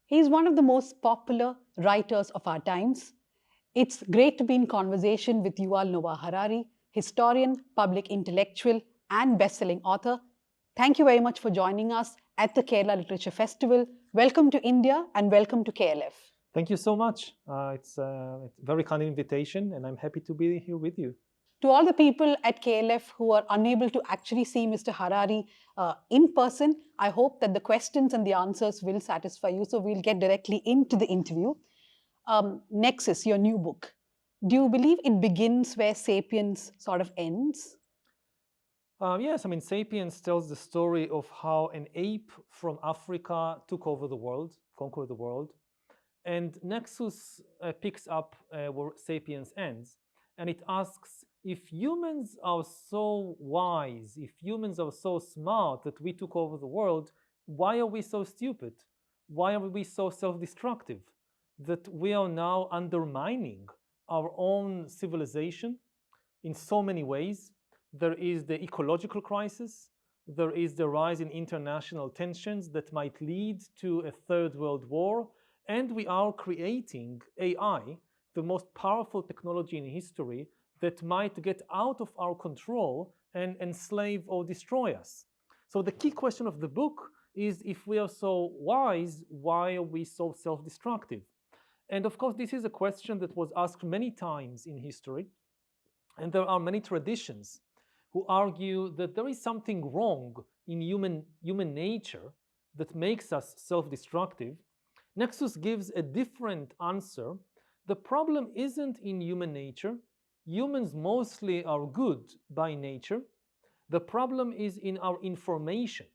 He's one of the most popular writers of our times. It's great to be in conversation with Yuval Noah Harari, historian, public intellectual, and best-selling author. Thank you very much for joining us at the Kerala Literature Festival. Welcome to India and welcome to KLF. Thank you so much. It's a very kind invitation, and I'm happy to be here with you. To all the people at KLF who are unable to actually see Mr. Harari in person, I hope that the questions and the answers will satisfy you. So we'll get directly into the interview. Nexus, your new book. Do you believe it begins where Sapiens sort of ends? Yes, Sapiens tells the story of how an ape from Africa took over the world, conquered the world. And Nexus picks up where Sapiens ends. And it asks, if humans are so wise, if humans are so smart that we took over the world, why are we so stupid? Why are we so self-destructive that we are now undermining our own civilization in so many ways? There is the ecological crisis. There is the rise in international tensions that might lead to a third world war. And we are creating AI, the most powerful technology in history, that might get out of our control and enslave or destroy us. So the key question of the book is, if we are so wise, why are we so self-destructive? And of course, this is a question that was asked many times in history. And there are many traditions who argue that there is something wrong in human nature that makes us self-destructive. Nexus gives a different answer. The problem isn't in human nature. Humans mostly are good by nature. The problem is in our information.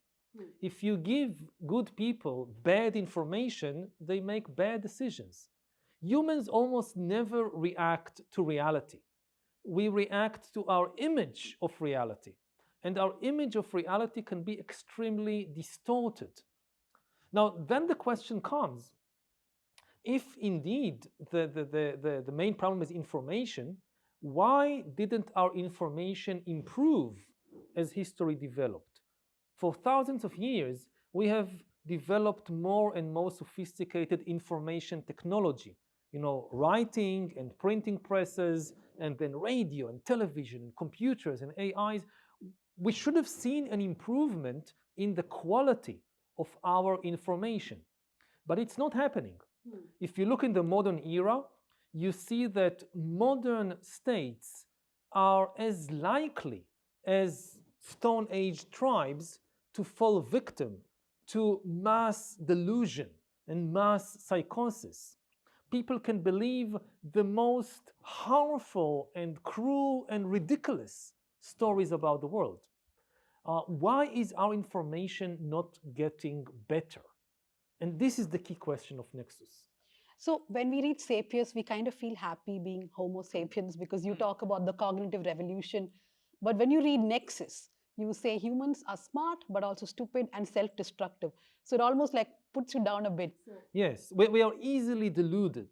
If you give good people bad information, they make bad decisions. Humans almost never react to reality. We react to our image of reality. And our image of reality can be extremely distorted. Now, then the question comes, if indeed the main problem is information, why didn't our information improve as history developed? For thousands of years, we have developed more and more sophisticated information technology. Writing and printing presses, and then radio and television and computers and AIs. We should have seen an improvement in the quality of our information, but it's not happening. If you look in the modern era, you see that modern states are as likely as Stone Age tribes to fall victim to mass delusion and mass psychosis. People can believe the most harmful and cruel and ridiculous stories about the world. Why is our information not getting better? And this is the key question of Nexus. So when we read Sapiens, we kind of feel happy being Homo sapiens because you talk about the cognitive revolution. But when you read Nexus, you say humans are smart but also stupid and self-destructive. So it almost like puts you down a bit. Yes, we are easily deluded.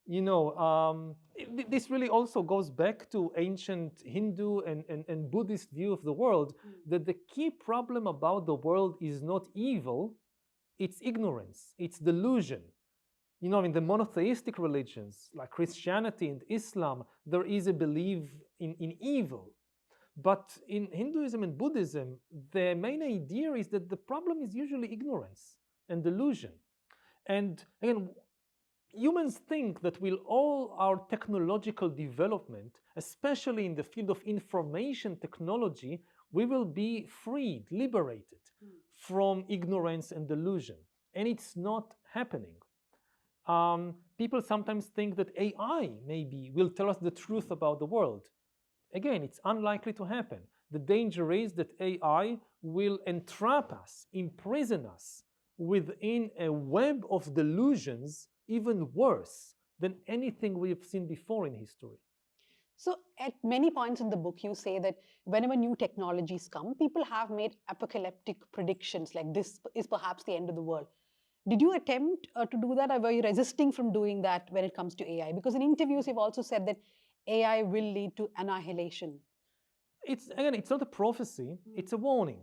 This really also goes back to ancient Hindu and Buddhist view of the world, that the key problem about the world is not evil, it's ignorance, it's delusion. In the monotheistic religions like Christianity and Islam, there is a belief in evil. But in Hinduism and Buddhism, the main idea is that the problem is usually ignorance and delusion. And again, humans think that with all our technological development, especially in the field of information technology, we will be freed, liberated from ignorance and delusion. And it's not happening. People sometimes think that AI maybe will tell us the truth about the world. Again, it's unlikely to happen. The danger is that AI will entrap us, imprison us within a web of delusions even worse than anything we have seen before in history. So at many points in the book, you say that whenever new technologies come, people have made apocalyptic predictions like this is perhaps the end of the world. Did you attempt to do that, or were you resisting from doing that when it comes to AI? Because in interviews, you've also said that AI will lead to annihilation. It's not a prophecy, it's a warning.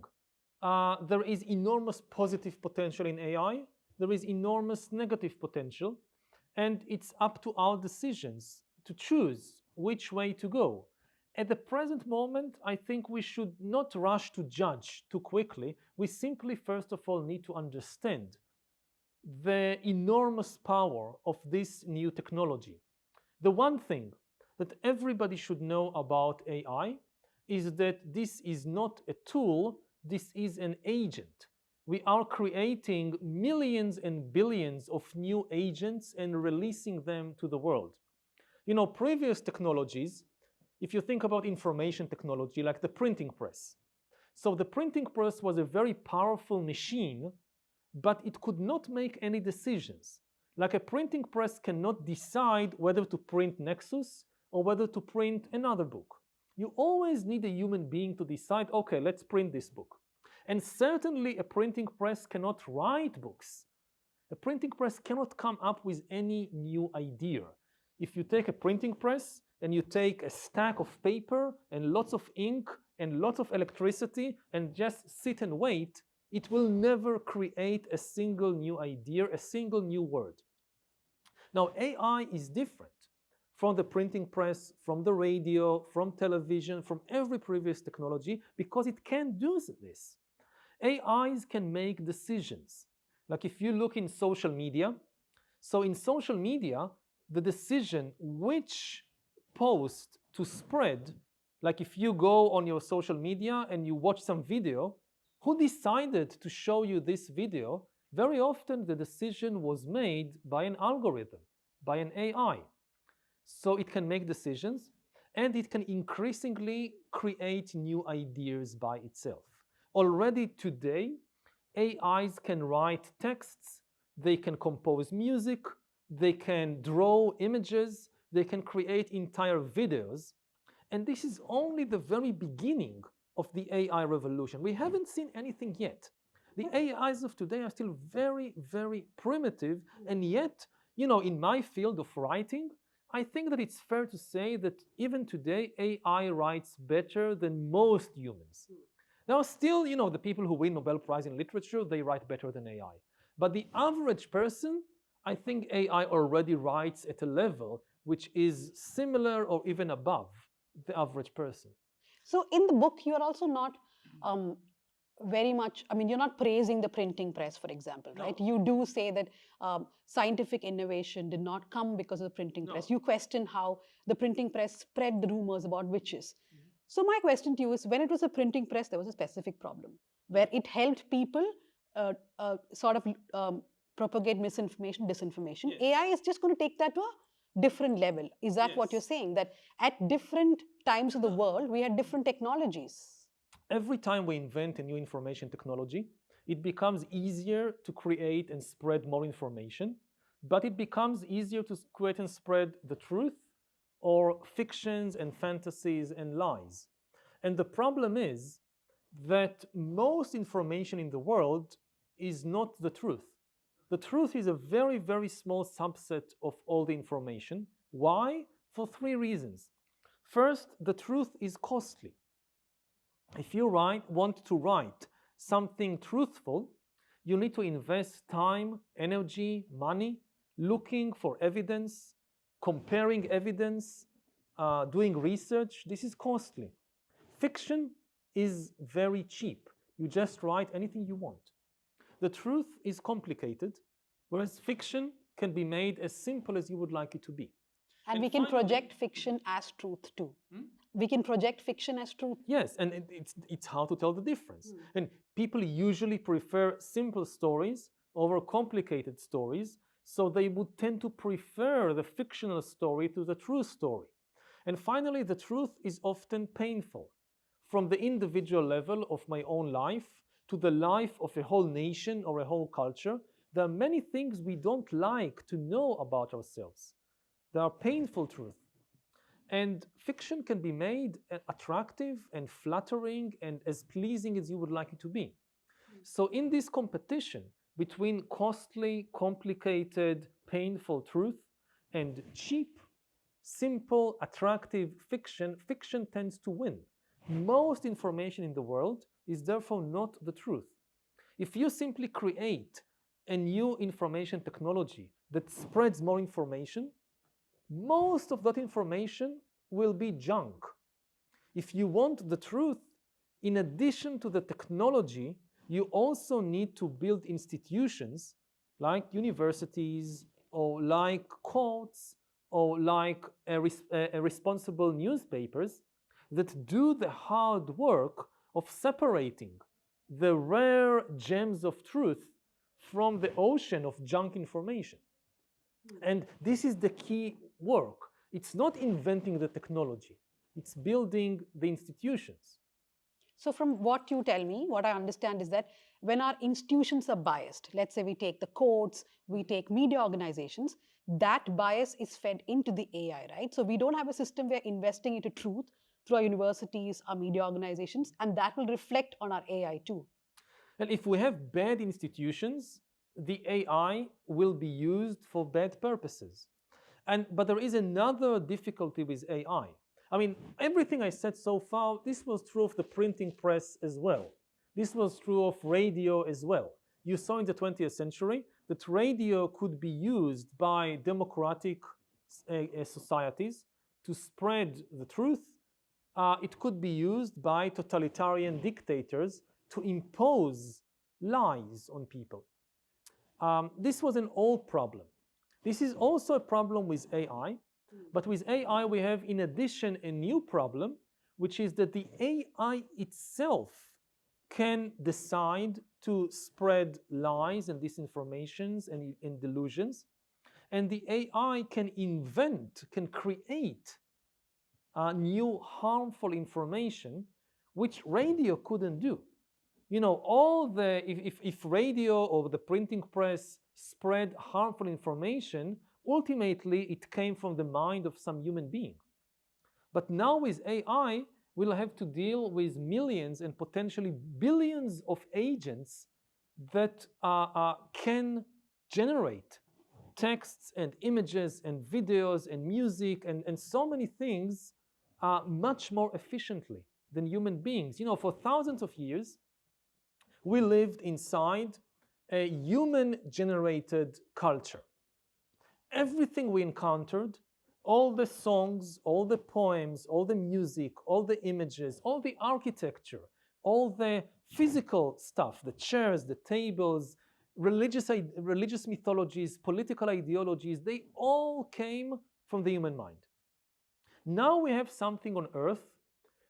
There is enormous positive potential in AI. there is enormous negative potential, and it's up to our decisions to choose which way to go. At the present moment, I think we should not rush to judge too quickly. We simply, first of all, need to understand the enormous power of this new technology. The one thing that everybody should know about AI is that this is not a tool, this is an agent. We are creating millions and billions of new agents and releasing them to the world. You know, previous technologies, if you think about information technology, like the printing press. So the printing press was a very powerful machine, but it could not make any decisions. Like a printing press cannot decide whether to print Nexus or whether to print another book. You always need a human being to decide, okay, let's print this book. And certainly a printing press cannot write books. A printing press cannot come up with any new idea. If you take a printing press and you take a stack of paper and lots of ink and lots of electricity and just sit and wait, it will never create a single new idea, a single new word. Now, AI is different from the printing press, from the radio, from television, from every previous technology, because it can do this. AIs can make decisions. Like if you look in social media, so in social media, the decision which post to spread, like if you go on your social media and you watch some video, who decided to show you this video? Very often the decision was made by an algorithm, by an AI. So it can make decisions and it can increasingly create new ideas by itself. Already today, AIs can write texts, they can compose music, they can draw images, they can create entire videos. And this is only the very beginning of the AI revolution. We haven't seen anything yet. The AIs of today are still very, very primitive, and yet, you know, in my field of writing, I think that it's fair to say that even today, AI writes better than most humans. Now, still, you know, the people who win Nobel Prize in literature, they write better than AI. But the average person, I think AI already writes at a level which is similar or even above the average person. So in the book, you are also not very much, I mean, you're not praising the printing press, for example, right? No. You do say that scientific innovation did not come because of the printing press. You question how the printing press spread the rumors about witches. So my question to you is, when it was a printing press, there was a specific problem where it helped people sort of propagate misinformation, disinformation. Yes. AI is just going to take that to a different level. Is that what you're saying? That at different times of the world, we had different technologies? Every time we invent a new information technology, it becomes easier to create and spread more information, but it becomes easier to create and spread the truth or fictions and fantasies and lies. And the problem is that most information in the world is not the truth. The truth is a very, very small subset of all the information. Why? For three reasons. First, the truth is costly. If you want to write something truthful, you need to invest time, energy, money, looking for evidence, comparing evidence, doing research. This is costly. Fiction is very cheap. You just write anything you want. The truth is complicated, whereas fiction can be made as simple as you would like it to be. And we can project fiction as truth too. We can project fiction as truth. Yes, and it's hard to tell the difference. And people usually prefer simple stories over complicated stories, so they would tend to prefer the fictional story to the true story. And finally, the truth is often painful. From the individual level of my own life to the life of a whole nation or a whole culture, there are many things we don't like to know about ourselves. There are painful truths. And fiction can be made attractive and flattering and as pleasing as you would like it to be. So in this competition between costly, complicated, painful truth and cheap, simple, attractive fiction, fiction tends to win. Most information in the world is therefore not the truth. If you simply create a new information technology that spreads more information, most of that information will be junk. If you want the truth, in addition to the technology, you also need to build institutions like universities or like courts or like responsible newspapers that do the hard work of separating the rare gems of truth from the ocean of junk information. And this is the key work. It's not inventing the technology, it's building the institutions. So, from what you tell me, what I understand is that when our institutions are biased, let's say we take the courts, we take media organizations, that bias is fed into the AI, right? So, we don't have a system where investing into truth through our universities, our media organizations, and that will reflect on our AI too. And if we have bad institutions, the AI will be used for bad purposes. But there is another difficulty with AI. I mean, everything I said so far, this was true of the printing press as well. This was true of radio as well. You saw in the 20th century that radio could be used by democratic societies to spread the truth. It could be used by totalitarian dictators to impose lies on people. This was an old problem. This is also a problem with AI. But with AI, we have, in addition, a new problem, which is that the AI itself can decide to spread lies and disinformations and delusions. And the AI can invent, can create new harmful information, which radio couldn't do. You know, if radio or the printing press spread harmful information, ultimately it came from the mind of some human being. But now with AI, we'll have to deal with millions and potentially billions of agents that can generate texts and images and videos and music and so many things much more efficiently than human beings. You know, for thousands of years, we lived inside a human-generated culture. Everything we encountered, all the songs, all the poems, all the music, all the images, all the architecture, all the physical stuff, the chairs, the tables, religious mythologies, political ideologies, they all came from the human mind. Now we have something on earth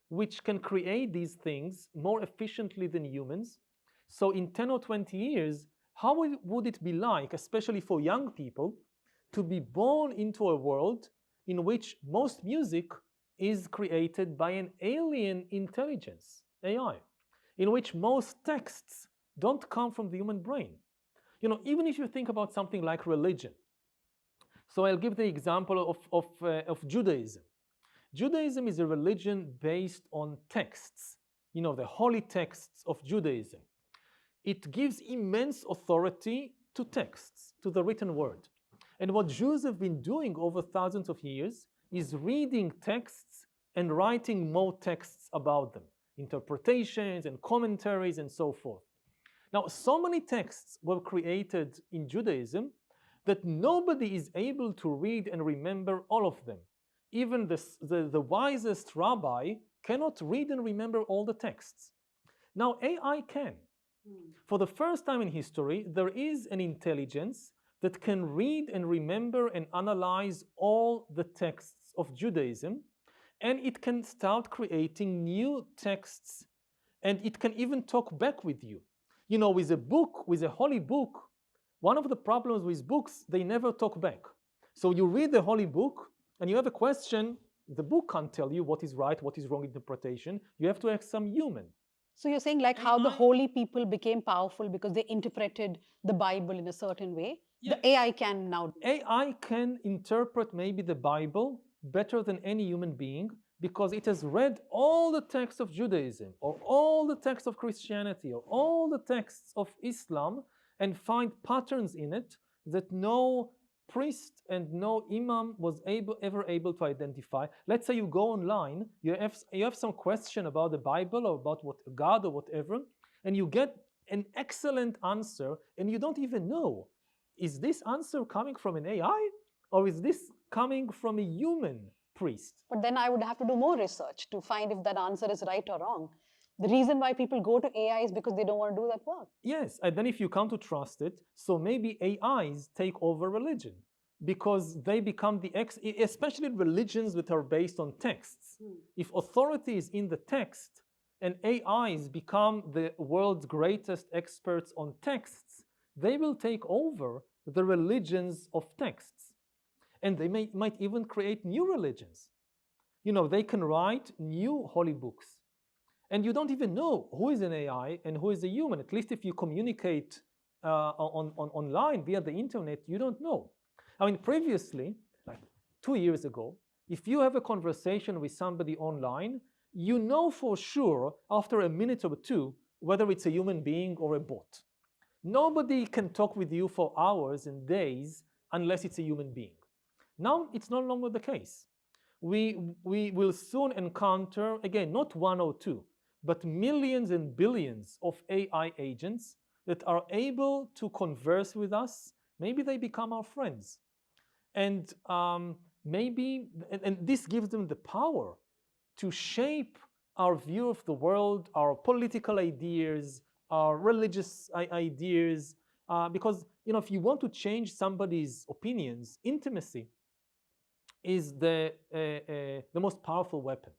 which can create these things more efficiently than humans. So in 10 or 20 years, how would it be like, especially for young people, to be born into a world in which most music is created by an alien intelligence, AI, in which most texts don't come from the human brain? You know, even if you think about something like religion. So I'll give the example of Judaism. Judaism is a religion based on texts, you know, the holy texts of Judaism. It gives immense authority to texts, to the written word. And what Jews have been doing over thousands of years is reading texts and writing more texts about them, interpretations and commentaries and so forth. Now, so many texts were created in Judaism that nobody is able to read and remember all of them. Even the wisest rabbi cannot read and remember all the texts. Now, AI can. For the first time in history, there is an intelligence that can read and remember and analyze all the texts of Judaism, and it can start creating new texts, and it can even talk back with you. You know, with a book, with a holy book, one of the problems with books, they never talk back. So you read the holy book, and you have a question, the book can't tell you what is right, what is wrong interpretation. You have to ask some human. So you're saying like how the holy people became powerful because they interpreted the Bible in a certain way. Yeah. The AI can now. AI can interpret maybe the Bible better than any human being because it has read all the texts of Judaism or all the texts of Christianity or all the texts of Islam and find patterns in it that no priest and no imam was ever able to identify. Let's say you go online, you have some question about the Bible or about what God or whatever, and you get an excellent answer, and you don't even know, is this answer coming from an AI or is this coming from a human priest? But then I would have to do more research to find if that answer is right or wrong. The reason why people go to AI is because they don't want to do that work. Yes, and then if you come to trust it, so maybe AIs take over religion because they become especially religions that are based on texts. If authority is in the text and AIs become the world's greatest experts on texts, they will take over the religions of texts. And they might even create new religions. You know, they can write new holy books. And you don't even know who is an AI and who is a human. At least if you communicate online via the internet, you don't know. I mean, previously, like 2 years ago, if you have a conversation with somebody online, you know for sure after a minute or two whether it's a human being or a bot. Nobody can talk with you for hours and days unless it's a human being. Now it's no longer the case. We will soon encounter, again, not one or two, but millions and billions of AI agents that are able to converse with us. Maybe they become our friends. And this gives them the power to shape our view of the world, our political ideas, our religious ideas. Because, you know, if you want to change somebody's opinions, intimacy is the most powerful weapon.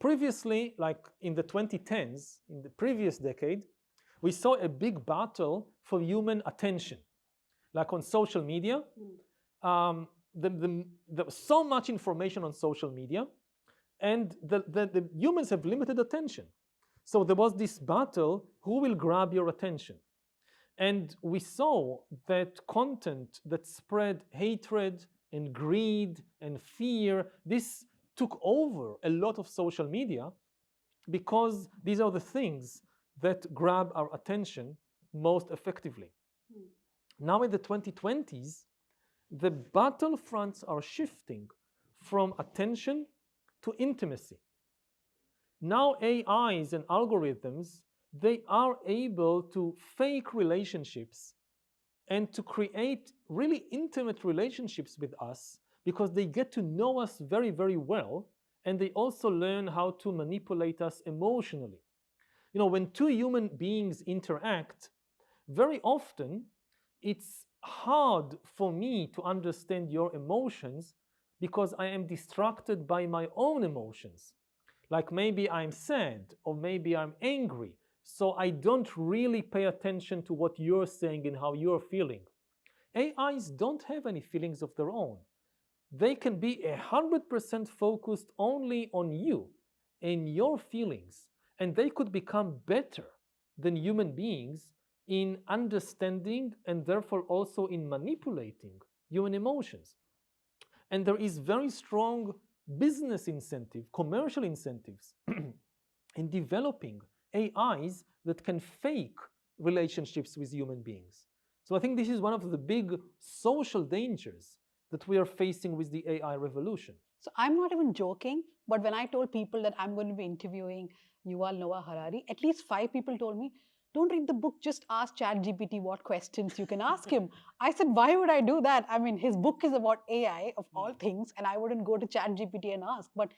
Previously, like in the 2010s, in the previous decade, we saw a big battle for human attention. Like on social media, there was so much information on social media, and the humans have limited attention. So there was this battle, who will grab your attention? And we saw that content that spread hatred and greed and fear, this took over a lot of social media because these are the things that grab our attention most effectively. Now in the 2020s, the battlefronts are shifting from attention to intimacy. Now AIs and algorithms, they are able to fake relationships and to create really intimate relationships with us because they get to know us very, very well, and they also learn how to manipulate us emotionally. You know, when two human beings interact, very often it's hard for me to understand your emotions because I am distracted by my own emotions. Like maybe I'm sad or maybe I'm angry, so I don't really pay attention to what you're saying and how you're feeling. AIs don't have any feelings of their own. They can be 100% focused only on you and your feelings, and they could become better than human beings in understanding and therefore also in manipulating human emotions. And there is very strong business incentive, commercial incentives in developing AIs that can fake relationships with human beings. So I think this is one of the big social dangers that we are facing with the AI revolution. So I'm not even joking, but when I told people that I'm going to be interviewing Yuval Noah Harari, at least 5 people told me, don't read the book, just ask ChatGPT what questions you can ask him. I said, why would I do that? I mean, his book is about AI of all things, and I wouldn't go to ChatGPT and ask. But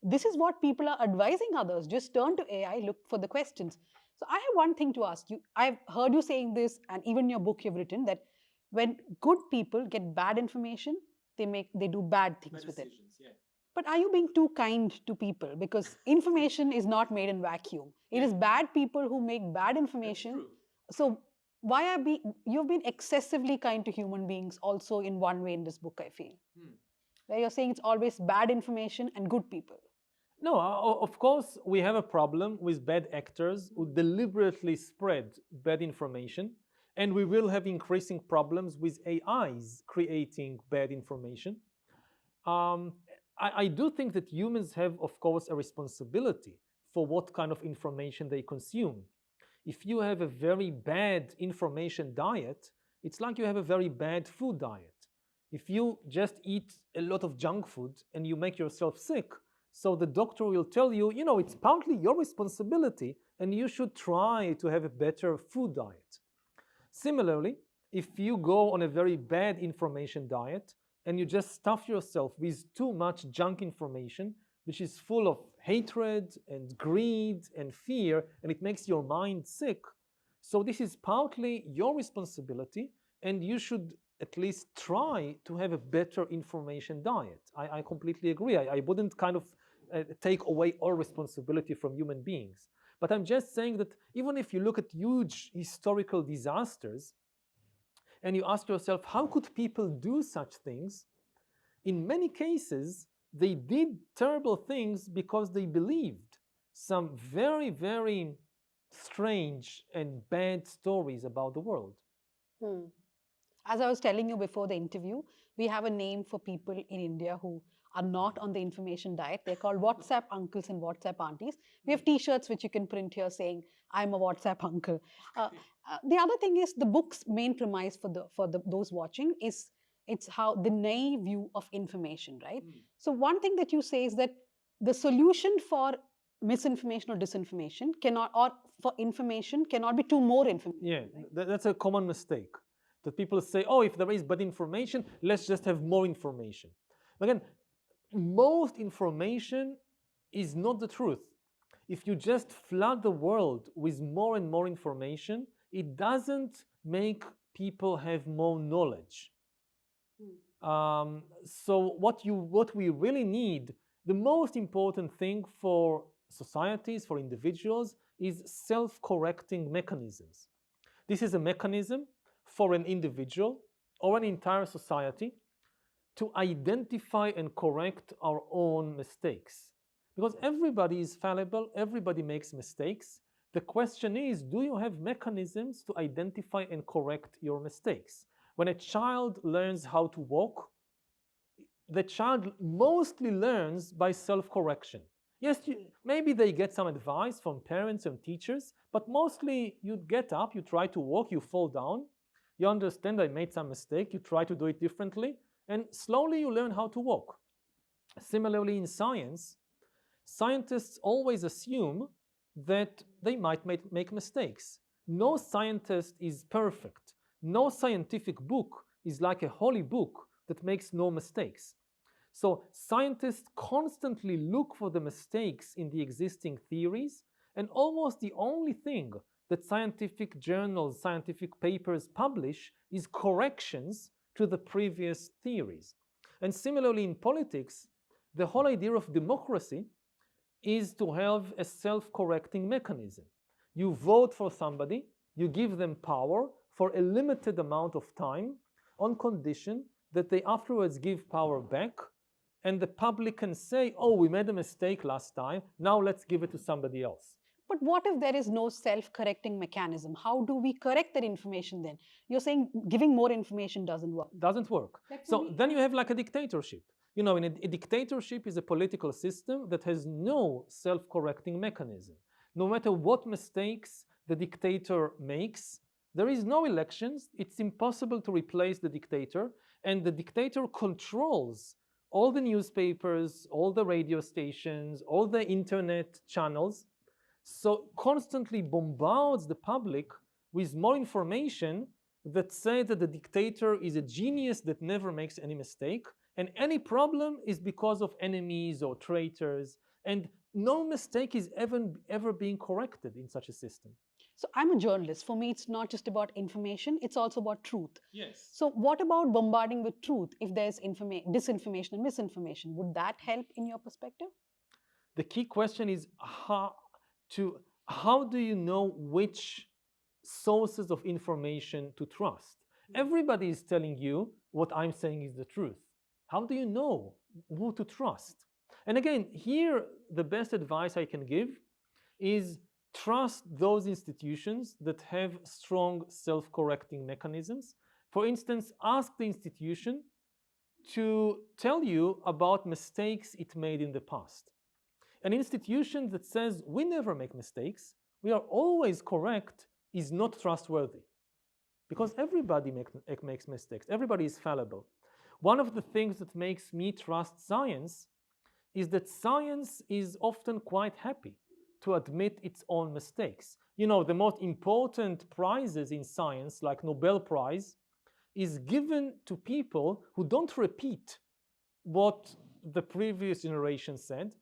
this is what people are advising others. Just turn to AI, look for the questions. So I have one thing to ask you. I've heard you saying this, and even in your book you've written that when good people get bad information, they do bad things with it. Yeah. But are you being too kind to people? Because information is not made in vacuum. It is bad people who make bad information. So why you've been excessively kind to human beings also in one way in this book, I feel. Where you're saying it's always bad information and good people. No, of course, we have a problem with bad actors who deliberately spread bad information, and we will have increasing problems with AIs creating bad information. I do think that humans have, of course, a responsibility for what kind of information they consume. If you have a very bad information diet, it's like you have a very bad food diet. If you just eat a lot of junk food and you make yourself sick, So the doctor will tell you, it's partly your responsibility and you should try to have a better food diet. Similarly, if you go on a very bad information diet and you just stuff yourself with too much junk information, which is full of hatred and greed and fear, and it makes your mind sick, so this is partly your responsibility, and you should at least try to have a better information diet. I completely agree. I wouldn't kind of take away all responsibility from human beings. But I'm just saying that even if you look at huge historical disasters and you ask yourself, how could people do such things? In many cases, they did terrible things because they believed some very, very strange and bad stories about the world. As I was telling you before the interview, we have a name for people in India who are not on the information diet. They're called WhatsApp uncles and WhatsApp aunties. We have t-shirts which you can print here saying, I'm a WhatsApp uncle. The other thing is the book's main premise for those watching is it's how the naive view of information, right? So one thing that you say is that the solution for misinformation or disinformation cannot, or for information cannot be too more information. Yeah, right? that's a common mistake. That people say, oh, if there is bad information, let's just have more information. Again, most information is not the truth. If you just flood the world with more and more information, it doesn't make people have more knowledge. So what we really need, the most important thing for societies, for individuals, is self-correcting mechanisms. This is a mechanism for an individual or an entire society to identify and correct our own mistakes. Because everybody is fallible, everybody makes mistakes. The question is, do you have mechanisms to identify and correct your mistakes? When a child learns how to walk, the child mostly learns by self-correction. Yes, maybe they get some advice from parents and teachers, but mostly you get up, you try to walk, you fall down, you understand I made some mistake, you try to do it differently, and slowly you learn how to walk. Similarly, in science, scientists always assume that they might make mistakes. No scientist is perfect. No scientific book is like a holy book that makes no mistakes. So scientists constantly look for the mistakes in the existing theories, and almost the only thing that scientific journals, scientific papers publish is corrections to the previous theories. And similarly in politics, the whole idea of democracy is to have a self-correcting mechanism. You vote for somebody, you give them power for a limited amount of time on condition that they afterwards give power back, and the public can say, oh, we made a mistake last time, now let's give it to somebody else. But what if there is no self-correcting mechanism? How do we correct that information then? You're saying giving more information doesn't work. Doesn't work. So then you have like a dictatorship. In a dictatorship is a political system that has no self-correcting mechanism. No matter what mistakes the dictator makes, there is no elections. It's impossible to replace the dictator, and the dictator controls all the newspapers, all the radio stations, all the internet channels, so constantly bombards the public with more information that say that the dictator is a genius that never makes any mistake, and any problem is because of enemies or traitors, and no mistake is ever being corrected in such a system. So I'm a journalist. For me, it's not just about information, it's also about truth. Yes. So what about bombarding with truth if there's disinformation and misinformation? Would that help in your perspective? The key question is how do you know which sources of information to trust? Everybody is telling you what I'm saying is the truth. How do you know who to trust? And again, here the best advice I can give is trust those institutions that have strong self-correcting mechanisms. For instance, ask the institution to tell you about mistakes it made in the past. An institution that says we never make mistakes, we are always correct, is not trustworthy. Because everybody makes mistakes, everybody is fallible. One of the things that makes me trust science is that science is often quite happy to admit its own mistakes. You know, the most important prizes in science, like Nobel Prize, is given to people who don't repeat what the previous generation said.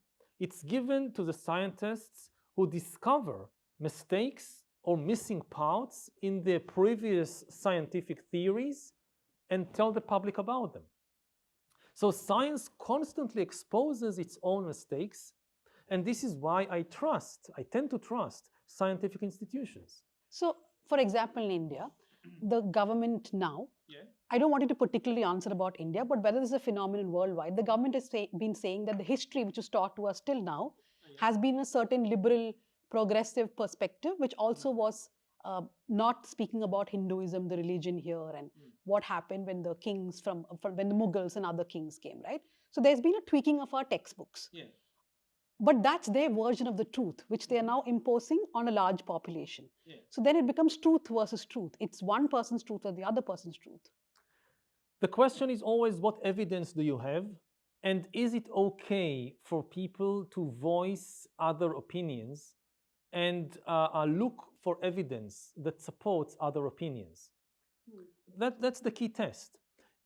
It's given to the scientists who discover mistakes or missing parts in their previous scientific theories and tell the public about them. So science constantly exposes its own mistakes, and this is why I tend to trust scientific institutions. So, for example, in India, the government now, Yeah. I don't want you to particularly answer about India, but whether this is a phenomenon worldwide, the government has been saying that the history which is taught to us till now has been a certain liberal, progressive perspective, which also was not speaking about Hinduism, the religion here, and what happened when the kings from when the Mughals and other kings came, right? So there's been a tweaking of our textbooks. Yeah. But that's their version of the truth, which they are now imposing on a large population. Yeah. So then it becomes truth versus truth. It's one person's truth or the other person's truth. The question is always, what evidence do you have? And is it okay for people to voice other opinions and look for evidence that supports other opinions? That's the key test.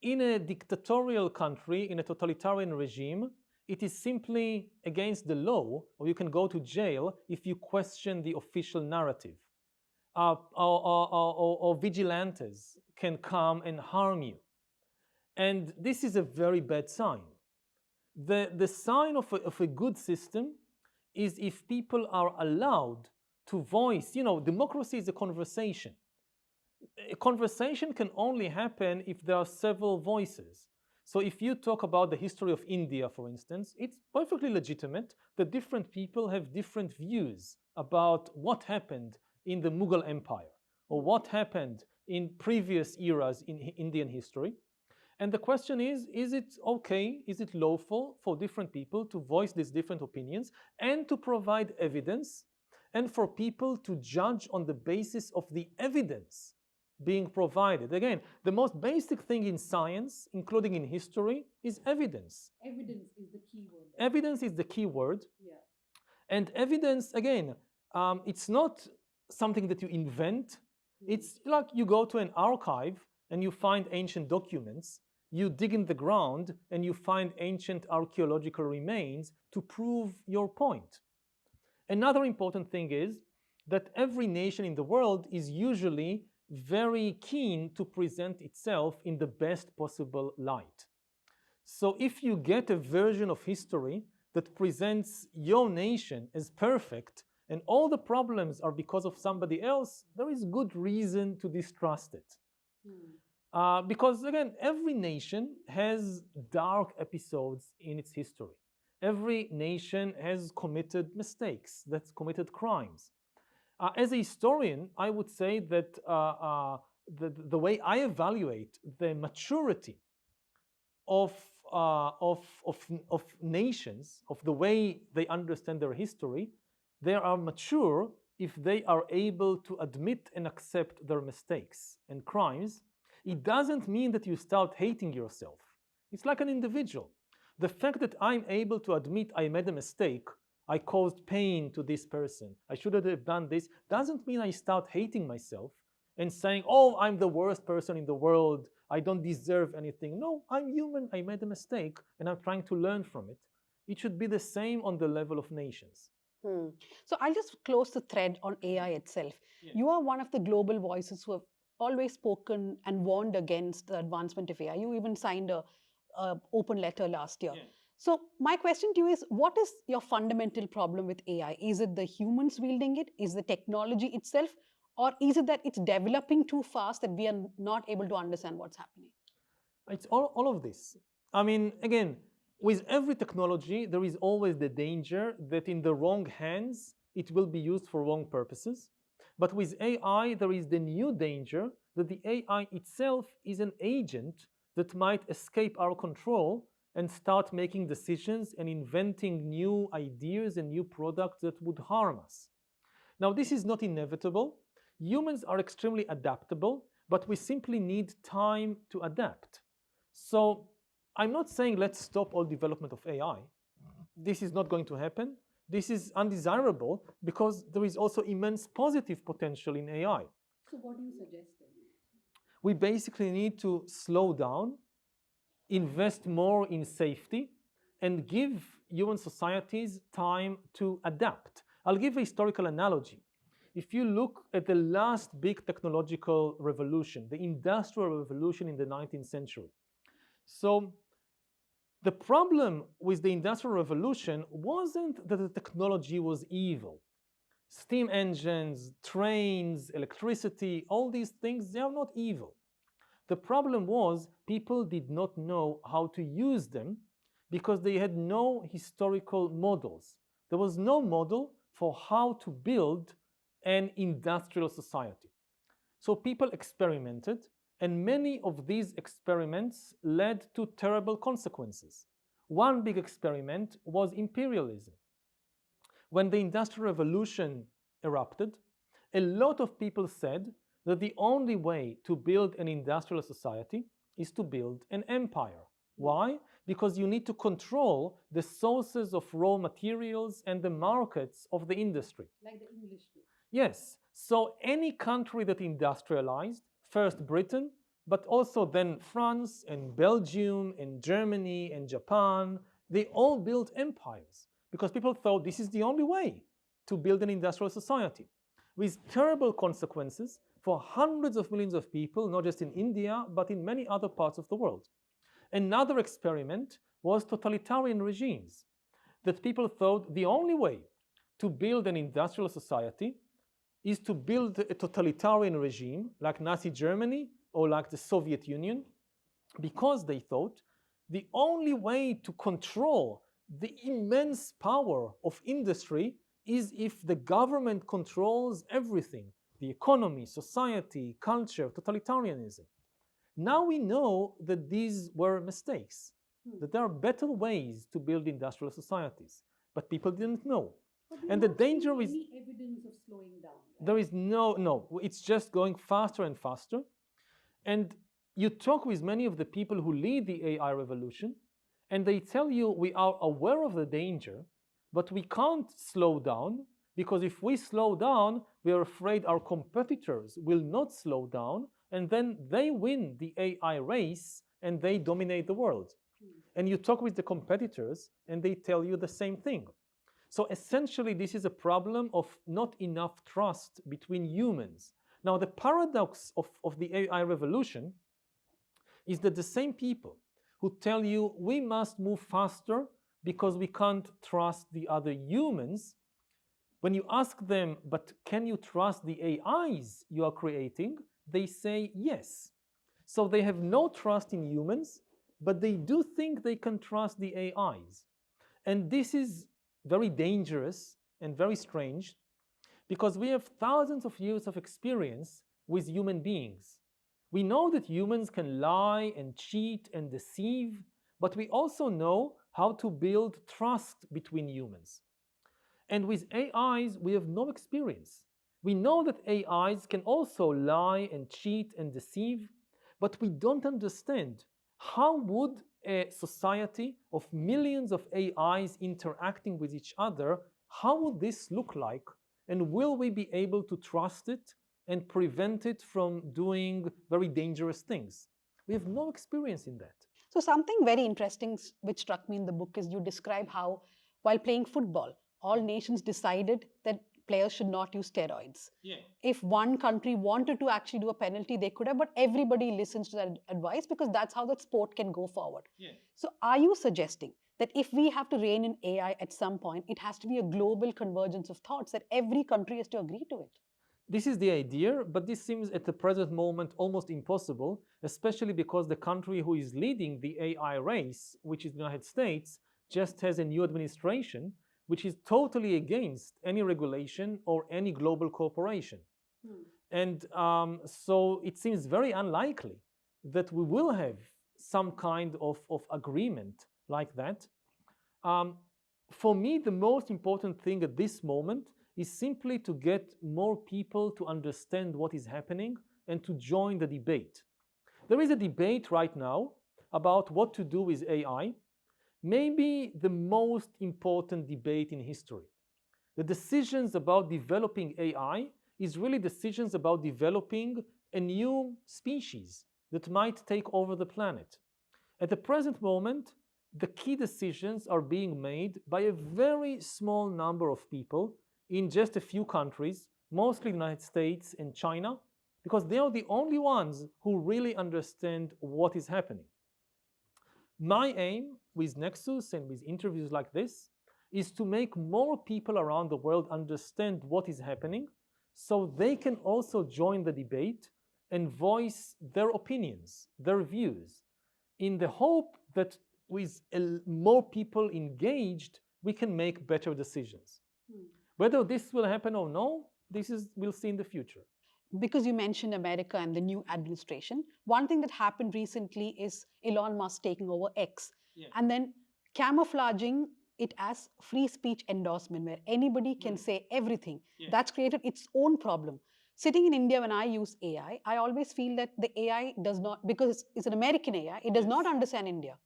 In a dictatorial country, in a totalitarian regime, it is simply against the law, or you can go to jail if you question the official narrative. Or vigilantes can come and harm you. And this is a very bad sign. The sign of a good system is if people are allowed to voice, you know, democracy is a conversation. A conversation can only happen if there are several voices. So if you talk about the history of India, for instance, it's perfectly legitimate that different people have different views about what happened in the Mughal Empire or what happened in previous eras in Indian history. And the question is it okay, is it lawful for different people to voice these different opinions and to provide evidence and for people to judge on the basis of the evidence being provided? Again, the most basic thing in science, including in history, is evidence. Evidence is the key word. Evidence is the key word. Yeah. And evidence, again, it's not something that you invent. It's like you go to an archive and you find ancient documents. You dig in the ground and you find ancient archaeological remains to prove your point. Another important thing is that every nation in the world is usually very keen to present itself in the best possible light. So if you get a version of history that presents your nation as perfect and all the problems are because of somebody else, there is good reason to distrust it. Because again, every nation has dark episodes in its history. Every nation has committed mistakes, that's committed crimes. As a historian, I would say that the way I evaluate the maturity of nations, of the way they understand their history, they are mature if they are able to admit and accept their mistakes and crimes. It doesn't mean that you start hating yourself. It's like an individual. The fact that I'm able to admit I made a mistake, I caused pain to this person, I shouldn't have done this, doesn't mean I start hating myself and saying, oh, I'm the worst person in the world, I don't deserve anything. No, I'm human, I made a mistake, and I'm trying to learn from it. It should be the same on the level of nations. So I'll just close the thread on AI itself. Yeah. You are one of the global voices who have always spoken and warned against the advancement of AI. You even signed a open letter last year. Yeah. So my question to you is, what is your fundamental problem with AI? Is it the humans wielding it? Is the technology itself? Or is it that it's developing too fast that we are not able to understand what's happening? It's all of this. I mean, again, with every technology, there is always the danger that in the wrong hands, it will be used for wrong purposes. But with AI, there is the new danger that the AI itself is an agent that might escape our control and start making decisions and inventing new ideas and new products that would harm us. Now, this is not inevitable. Humans are extremely adaptable, but we simply need time to adapt. So I'm not saying let's stop all development of AI. this is not going to happen. This is undesirable because there is also immense positive potential in AI. So what do you suggest then? We basically need to slow down, invest more in safety, and give human societies time to adapt. I'll give a historical analogy. If you look at the last big technological revolution, the Industrial Revolution in the 19th century. So the problem with the Industrial Revolution wasn't that the technology was evil. Steam engines, trains, electricity, all these things, they are not evil. The problem was people did not know how to use them because they had no historical models. There was no model for how to build an industrial society. So people experimented, and many of these experiments led to terrible consequences. One big experiment was imperialism. When the Industrial Revolution erupted, a lot of people said that the only way to build an industrial society is to build an empire. Why? Because you need to control the sources of raw materials and the markets of the industry. Like the English do. Yes. So any country that industrialized, first Britain, but also then France and Belgium and Germany and Japan, they all built empires because people thought this is the only way to build an industrial society, with terrible consequences for hundreds of millions of people, not just in India, but in many other parts of the world. Another experiment was totalitarian regimes, that people thought the only way to build an industrial society is to build a totalitarian regime like Nazi Germany or like the Soviet Union, because they thought the only way to control the immense power of industry is if the government controls everything, the economy, society, culture, totalitarianism. Now we know that these were mistakes, that there are better ways to build industrial societies, but people didn't know. And the danger is any evidence of slowing down. Right? there is no, it's just going faster and faster. And you talk with many of the people who lead the AI revolution, and they tell you we are aware of the danger, but we can't slow down because if we slow down, we are afraid our competitors will not slow down, and then they win the AI race and they dominate the world. And you talk with the competitors and they tell you the same thing. So essentially, this is a problem of not enough trust between humans. Now, the paradox of the AI revolution is that the same people who tell you we must move faster because we can't trust the other humans, when you ask them, but can you trust the AIs you are creating? They say yes. So they have no trust in humans, but they do think they can trust the AIs. And this is very dangerous and very strange because we have thousands of years of experience with human beings. We know that humans can lie and cheat and deceive, but we also know how to build trust between humans. And with AIs, we have no experience. We know that AIs can also lie and cheat and deceive, but we don't understand how would a society of millions of AIs interacting with each other, how would this look like? And will we be able to trust it and prevent it from doing very dangerous things? We have no experience in that. So something very interesting which struck me in the book is you describe how while playing football, all nations decided that players should not use steroids. Yeah. If one country wanted to actually do a penalty, they could have, but everybody listens to that advice because that's how the sport can go forward. Yeah. So are you suggesting that if we have to rein in AI at some point, it has to be a global convergence of thoughts, that every country has to agree to it? This is the idea, but this seems at the present moment almost impossible, especially because the country who is leading the AI race, which is the United States, just has a new administration, which is totally against any regulation or any global cooperation. And so it seems very unlikely that we will have some kind of agreement like that. For me, the most important thing at this moment is simply to get more people to understand what is happening and to join the debate. There is a debate right now about what to do with AI. maybe the most important debate in history. The decisions about developing AI is really decisions about developing a new species that might take over the planet. At the present moment, the key decisions are being made by a very small number of people in just a few countries, mostly the United States and China, because they are the only ones who really understand what is happening. My aim with Nexus and with interviews like this is to make more people around the world understand what is happening so they can also join the debate and voice their opinions, their views, in the hope that with more people engaged, we can make better decisions. Whether this will happen or no, we'll see in the future. Because you mentioned America and the new administration, one thing that happened recently is Elon Musk taking over X, and then camouflaging it as free speech endorsement, where anybody can say everything. That's created its own problem. Sitting in India, when I use AI, I always feel that the AI does not, because it's an American AI, it does not understand India.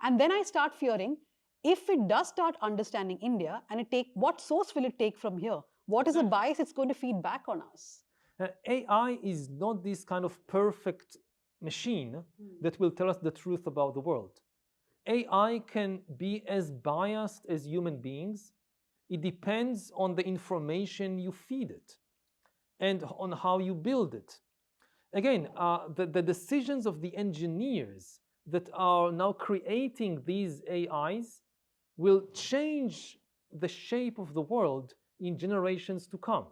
And then I start fearing, if it does start understanding India, and what source will it take from here? What is the bias it's going to feed back on us? AI is not this kind of perfect machine that will tell us the truth about the world. AI can be as biased as human beings. It depends on the information you feed it and on how you build it. Again, the decisions of the engineers that are now creating these AIs will change the shape of the world in generations to come.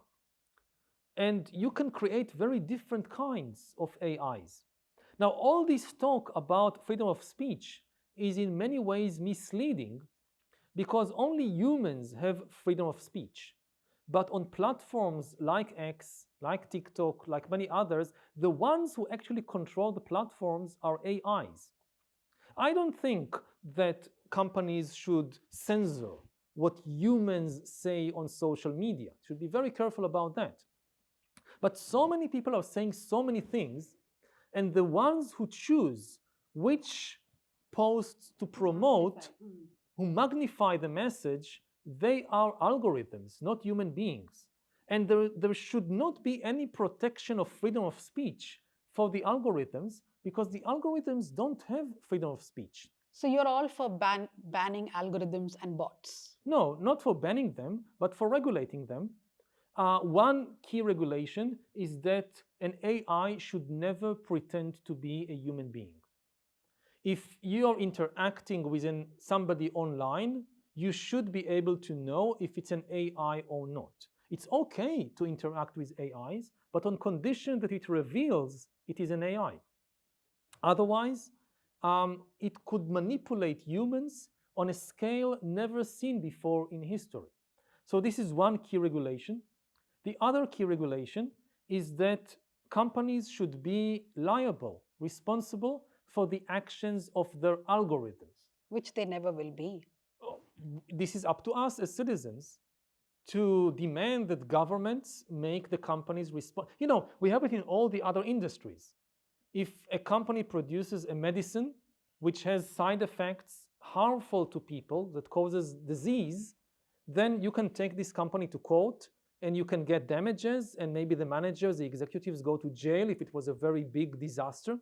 And you can create very different kinds of AIs. Now, all this talk about freedom of speech is in many ways misleading because only humans have freedom of speech. But on platforms like X, like TikTok, like many others, the ones who actually control the platforms are AIs. I don't think that companies should censor what humans say on social media. Should be very careful about that. But so many people are saying so many things, and the ones who choose which posts to promote, who magnify the message, they are algorithms, not human beings. And there should not be any protection of freedom of speech for the algorithms because the algorithms don't have freedom of speech. So you're all for banning algorithms and bots? No, not for banning them, but for regulating them. One key regulation is that an AI should never pretend to be a human being. If you are interacting with somebody online, you should be able to know if it's an AI or not. It's okay to interact with AIs, but on condition that it reveals it is an AI. Otherwise, it could manipulate humans on a scale never seen before in history. So this is one key regulation. The other key regulation is that companies should be liable, responsible for the actions of their algorithms. Which they never will be. This is up to us as citizens to demand that governments make the companies responsible. You know, we have it in all the other industries. If a company produces a medicine which has side effects harmful to people, that causes disease, then you can take this company to court and you can get damages, and maybe the managers, the executives go to jail if it was a very big disaster.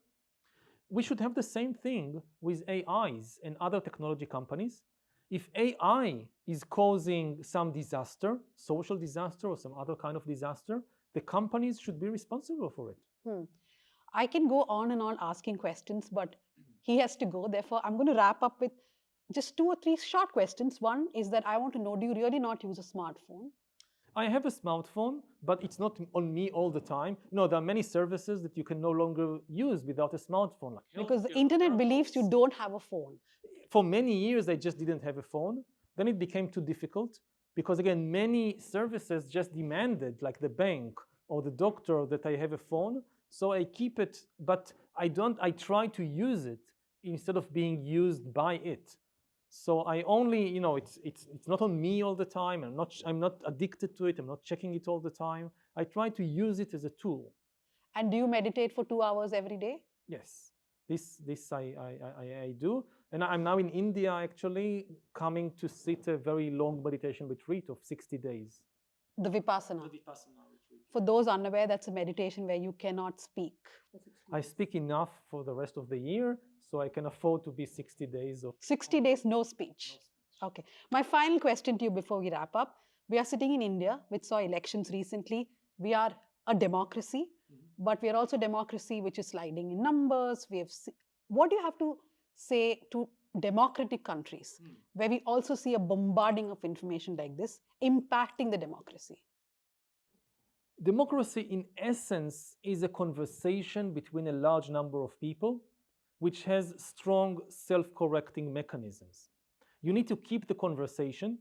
We should have the same thing with AIs and other technology companies. If AI is causing some disaster, social disaster or some other kind of disaster, the companies should be responsible for it. I can go on and on asking questions, but he has to go. Therefore, I'm going to wrap up with just 2 or 3 short questions. One is that I want to know, do you really not use a smartphone? I have a smartphone, but it's not on me all the time. No, there are many services that you can no longer use without a smartphone. Like because the internet believes you don't have a phone. For many years, I just didn't have a phone. Then it became too difficult because, again, many services just demanded, like the bank or the doctor, that I have a phone. So I keep it, but I try to use it instead of being used by it. So I only, it's not on me all the time. I'm not addicted to it. I'm not checking it all the time. I try to use it as a tool. And do you meditate for 2 hours every day? Yes. This I do. And I'm now in India, actually, coming to sit a very long meditation retreat of 60 days. The Vipassana. The Vipassana retreat. For those unaware, that's a meditation where you cannot speak. I speak enough for the rest of the year, so I can afford to be 60 days of 60 days, no speech. Okay. My final question to you before we wrap up. We are sitting in India, which saw elections recently. We are a democracy, but we are also a democracy which is sliding in numbers. What do you have to say to democratic countries where we also see a bombarding of information like this impacting the democracy? Democracy, in essence, is a conversation between a large number of people which has strong self-correcting mechanisms. You need to keep the conversation,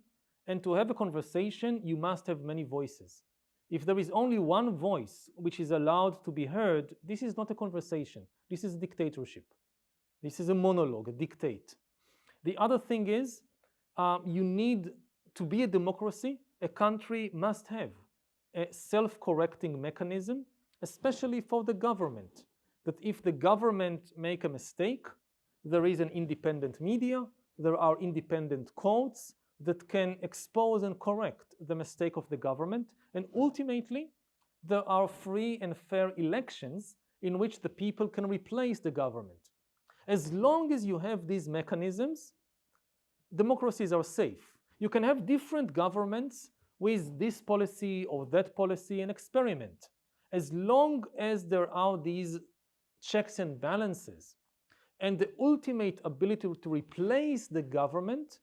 and to have a conversation, you must have many voices. If there is only one voice which is allowed to be heard, this is not a conversation. This is a dictatorship. This is a monologue, a dictate. The other thing is, you need to be a democracy, a country must have a self-correcting mechanism, especially for the government, that if the government make a mistake, there is an independent media, there are independent courts that can expose and correct the mistake of the government, and ultimately, there are free and fair elections in which the people can replace the government. As long as you have these mechanisms, democracies are safe. You can have different governments with this policy or that policy and experiment. As long as there are these checks and balances and the ultimate ability to replace the government,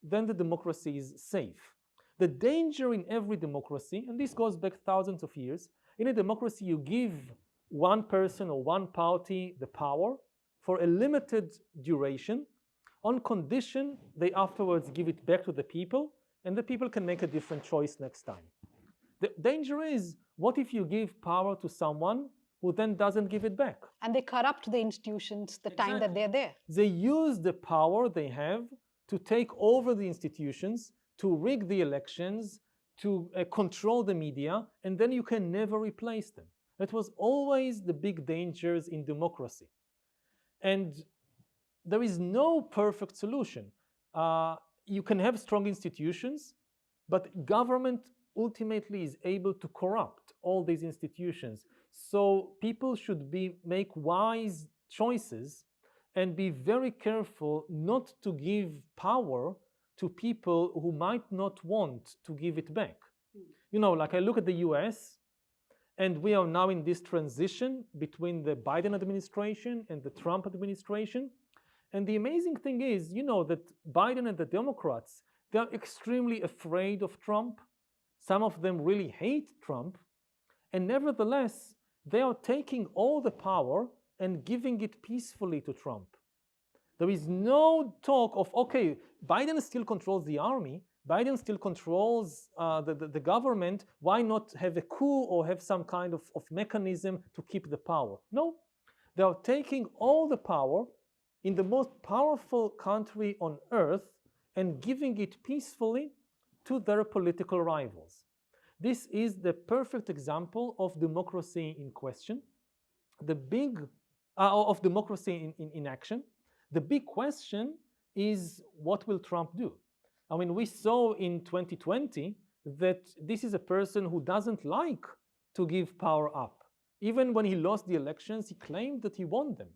then the democracy is safe. The danger in every democracy, and this goes back thousands of years, in a democracy you give one person or one party the power for a limited duration, on condition they afterwards give it back to the people, and the people can make a different choice next time. The danger is, what if you give power to someone who then doesn't give it back? And they corrupt the institutions the time that they're there. They use the power they have to take over the institutions, to rig the elections, to control the media, and then you can never replace them. That was always the big dangers in democracy. And there is no perfect solution. You can have strong institutions, but government ultimately is able to corrupt all these institutions. So people should make wise choices and be very careful not to give power to people who might not want to give it back. You know, like I look at the US, and we are now in this transition between the Biden administration and the Trump administration. And the amazing thing is, you know, that Biden and the Democrats, they're extremely afraid of Trump. Some of them really hate Trump. And nevertheless, they are taking all the power and giving it peacefully to Trump. There is no talk of, okay, Biden still controls the army, Biden still controls the government, why not have a coup or have some kind of mechanism to keep the power? No, they are taking all the power in the most powerful country on earth and giving it peacefully to their political rivals. This is the perfect example of democracy in question, of democracy in action. The big question is, what will Trump do? I mean, we saw in 2020 that this is a person who doesn't like to give power up. Even when he lost the elections, he claimed that he won them.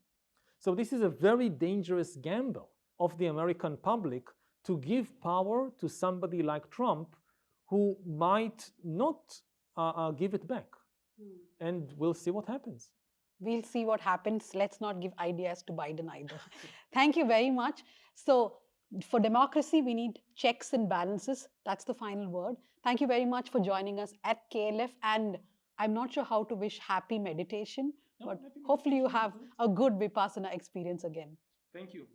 So this is a very dangerous gamble of the American public to give power to somebody like Trump who might not give it back. And we'll see what happens. We'll see what happens. Let's not give ideas to Biden either. Thank you very much. So for democracy, we need checks and balances. That's the final word. Thank you very much for joining us at KLF. And I'm not sure how to wish happy meditation, but hopefully you have a good Vipassana experience again. Thank you.